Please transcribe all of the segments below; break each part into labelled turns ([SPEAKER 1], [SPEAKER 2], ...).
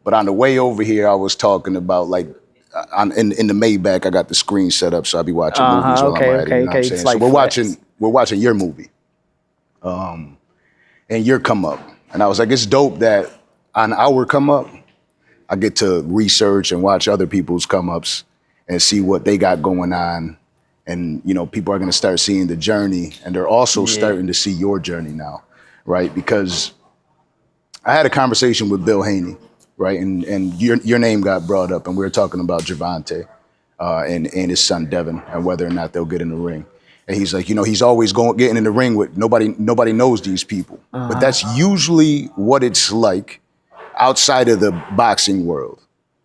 [SPEAKER 1] But on the way over here, I was talking about like in the Maybach, I got the screen set up, so I'll be watching movies while I'm riding. You know what I'm saying?
[SPEAKER 2] Like
[SPEAKER 1] so we're watching your movie, and your come up, and I was like, it's dope that on our come up, I get to research and watch other people's come ups and see what they got going on. And, you know, people are going to start seeing the journey, and they're also starting to see your journey now, right? Because I had a conversation with Bill Haney, right? And your name got brought up, and we were talking about Gervonta and his son Devin and whether or not they'll get in the ring. And he's like, you know, he's always getting in the ring with nobody knows these people. But that's usually what it's like outside of the boxing world,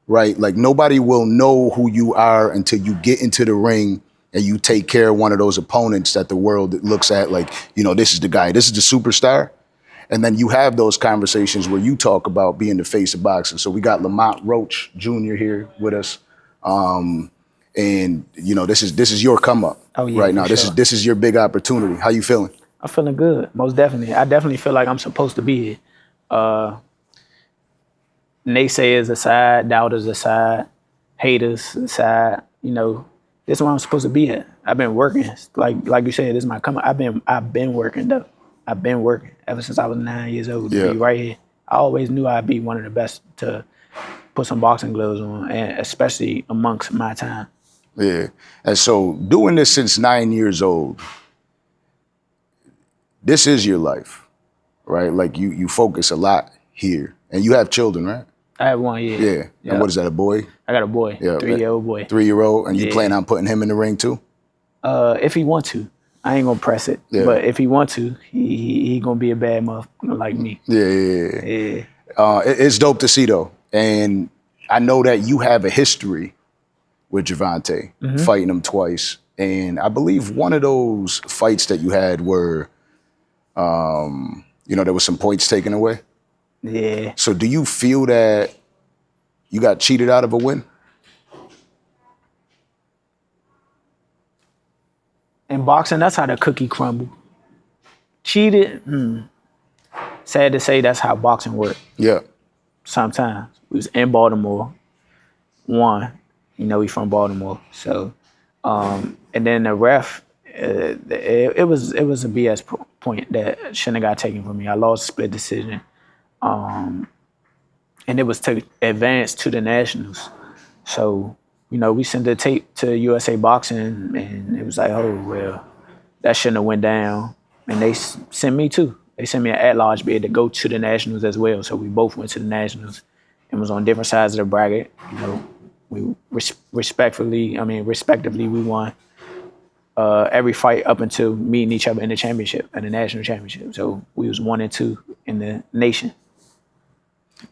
[SPEAKER 1] right? Like nobody will know who you are until you get into the ring and you take care of one of those opponents that the world looks at like, you know, this is the guy, this is the superstar. And then you have those conversations where you talk about being the face of boxing. So we got Lamont Roach Jr. here with us. And you know, this is your come up right now. This is your big opportunity. How you feeling?
[SPEAKER 2] I'm feeling good, most definitely. I definitely feel like I'm supposed to be here. Naysayers aside, doubters aside, haters aside, you know, this is where I'm supposed to be at. I've been working, like you said, this is my come up. I've been working though. I've been working ever since I was 9 years old to be right here. I always knew I'd be one of the best to put some boxing gloves on, and especially amongst my time.
[SPEAKER 1] Yeah, and so doing this since 9 years old, this is your life, right? Like you focus a lot here, and you have children, right?
[SPEAKER 2] I have one, yeah.
[SPEAKER 1] Yeah. And what is that, a boy?
[SPEAKER 2] I got a boy, 3-year-old boy.
[SPEAKER 1] 3-year-old, and you plan on putting him in the ring too?
[SPEAKER 2] If he want to. I ain't gonna press it, but if he want to, he gonna be a bad motherfucker like me.
[SPEAKER 1] Yeah. It's dope to see though, and I know that you have a history with Gervonta, fighting him twice, and I believe one of those fights that you had were, you know, there was some points taken away.
[SPEAKER 2] Yeah.
[SPEAKER 1] So do you feel that you got cheated out of a win?
[SPEAKER 2] In boxing, that's how the cookie crumble. Cheated, sad to say, that's how boxing works.
[SPEAKER 1] Yeah.
[SPEAKER 2] Sometimes. We was in Baltimore, won. You know, we from Baltimore. So, and then the ref, it was a BS point that shouldn't have got taken from me. I lost split decision. And it was to advance to the nationals. So, you know, we sent the tape to USA Boxing, and it was like, oh, well, that shouldn't have went down. And they sent me too. They sent me an at-large bid to go to the nationals as well. So we both went to the nationals and was on different sides of the bracket. You know, we respectively, we won every fight up until meeting each other in the championship, in the national championship. So we was 1 and 2 in the nation.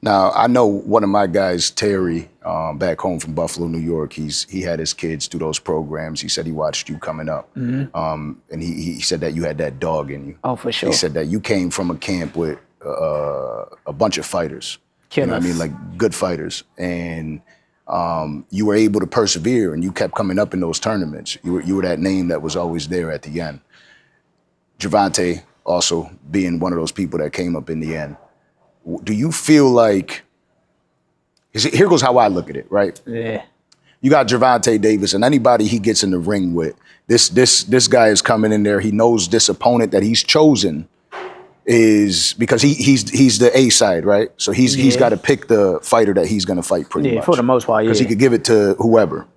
[SPEAKER 1] Now, I know one of my guys, Terry, back home from Buffalo, New York, he had his kids do those programs. He said he watched you coming up. And he said that you had that dog in you.
[SPEAKER 2] Oh, for sure.
[SPEAKER 1] He said that you came from a camp with a bunch of fighters. You know what I mean? Like good fighters. And you were able to persevere, and you kept coming up in those tournaments. You were that name that was always there at the end. Gervonta also being one of those people that came up in the end. Do you feel like, here goes how I look at it, right?
[SPEAKER 2] Yeah.
[SPEAKER 1] You got Gervonta Davis, and anybody he gets in the ring with, this guy is coming in there. He knows this opponent that he's chosen is because he's the A side, right? So he's got to pick the fighter that he's gonna fight pretty much.
[SPEAKER 2] Yeah, for the most part,
[SPEAKER 1] because he could give it to whoever.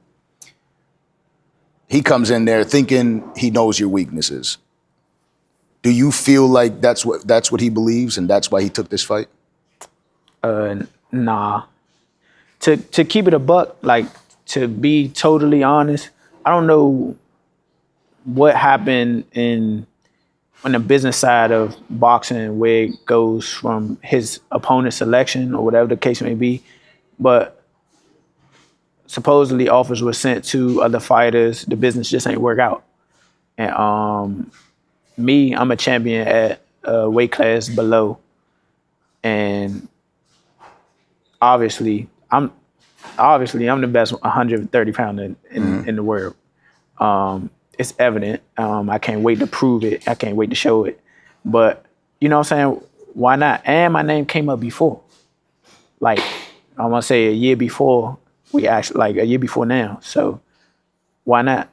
[SPEAKER 1] He comes in there thinking he knows your weaknesses. Do you feel like that's what he believes, and that's why he took this fight?
[SPEAKER 2] Nah. To keep it a buck, like, to be totally honest, I don't know what happened on the business side of boxing where it goes from his opponent selection or whatever the case may be, but supposedly offers were sent to other fighters. The business just ain't work out. And me, I'm a champion at a weight class below, and obviously I'm the best 130 pounder in the world. It's evident. I can't wait to prove it. I can't wait to show it. But you know what I'm saying? Why not? And my name came up before. Like, I want to say a year before we actually, like a year before now. So why not?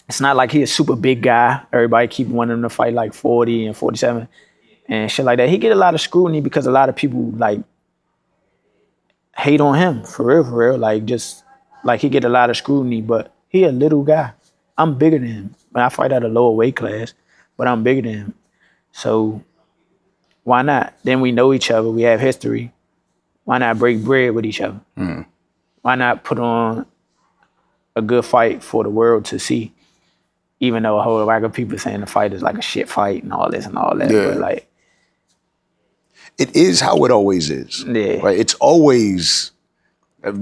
[SPEAKER 2] It's not like he's a super big guy. Everybody keep wanting him to fight like 40 and 47 and shit like that. He get a lot of scrutiny because a lot of people like hate on him for real. Like just like he get a lot of scrutiny, but he a little guy. I'm bigger than him. I fight at a lower weight class, but I'm bigger than him. So why not? Then we know each other. We have history. Why not break bread with each other? Why not put on a good fight for the world to see? Even though a whole lot of people saying the fight is like a shit fight and all this and all that.
[SPEAKER 1] Yeah.
[SPEAKER 2] But like,
[SPEAKER 1] it is how it always is.
[SPEAKER 2] Yeah.
[SPEAKER 1] Right? It's always,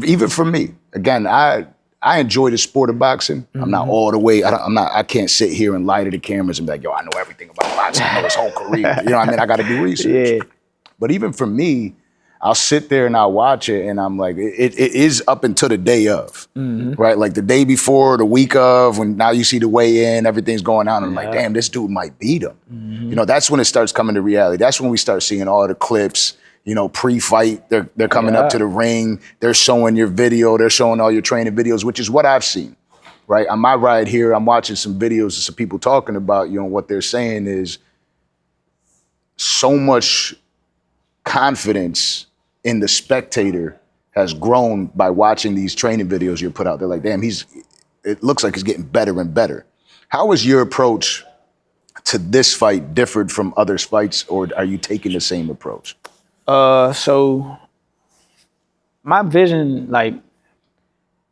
[SPEAKER 1] even for me, again, I enjoy the sport of boxing. I'm not all the way, I can't sit here and lie to the cameras and be like, yo, I know everything about boxing. I know his whole career. You know what I mean? I got to do research.
[SPEAKER 2] Yeah.
[SPEAKER 1] But even for me, I'll sit there and I'll watch it and I'm like, it is up until the day of, right? Like the day before, the week of, when now you see the weigh in, everything's going on. And I'm like, damn, this dude might beat him. You know, that's when it starts coming to reality. That's when we start seeing all the clips, you know, pre-fight, they're coming up to the ring, they're showing your video, they're showing all your training videos, which is what I've seen, right? On my ride here, I'm watching some videos of some people talking about, you know, what they're saying is so much confidence in the spectator has grown by watching these training videos you put out. They're like, damn, it looks like he's getting better and better. How is your approach to this fight different from others' fights, or are you taking the same approach?
[SPEAKER 2] So my vision, like,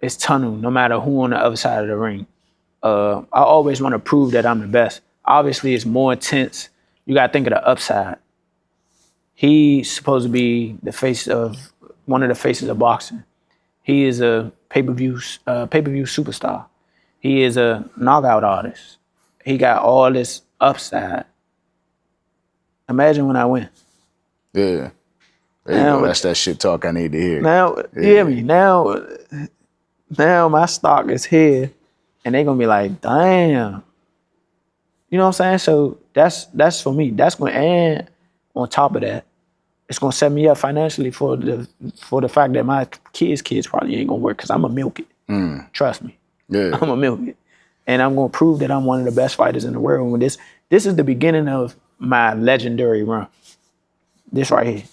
[SPEAKER 2] is tunnel, no matter who on the other side of the ring. I always want to prove that I'm the best. Obviously, it's more intense. You got to think of the upside. He's supposed to be the face of one of the faces of boxing. He is a pay-per-view superstar. He is a knockout artist. He got all this upside. Imagine when I win.
[SPEAKER 1] Yeah. There you go. That's that shit talk I need to hear.
[SPEAKER 2] Now, you hear me? Now my stock is here, and they're gonna be like, damn. You know what I'm saying? So that's for me. That's going, and on top of that, it's gonna set me up financially for the fact that my kids probably ain't gonna work because I'm gonna milk it. Trust me.
[SPEAKER 1] Yeah.
[SPEAKER 2] I'm gonna milk it. And I'm gonna prove that I'm one of the best fighters in the world. When this is the beginning of my legendary run. This right here.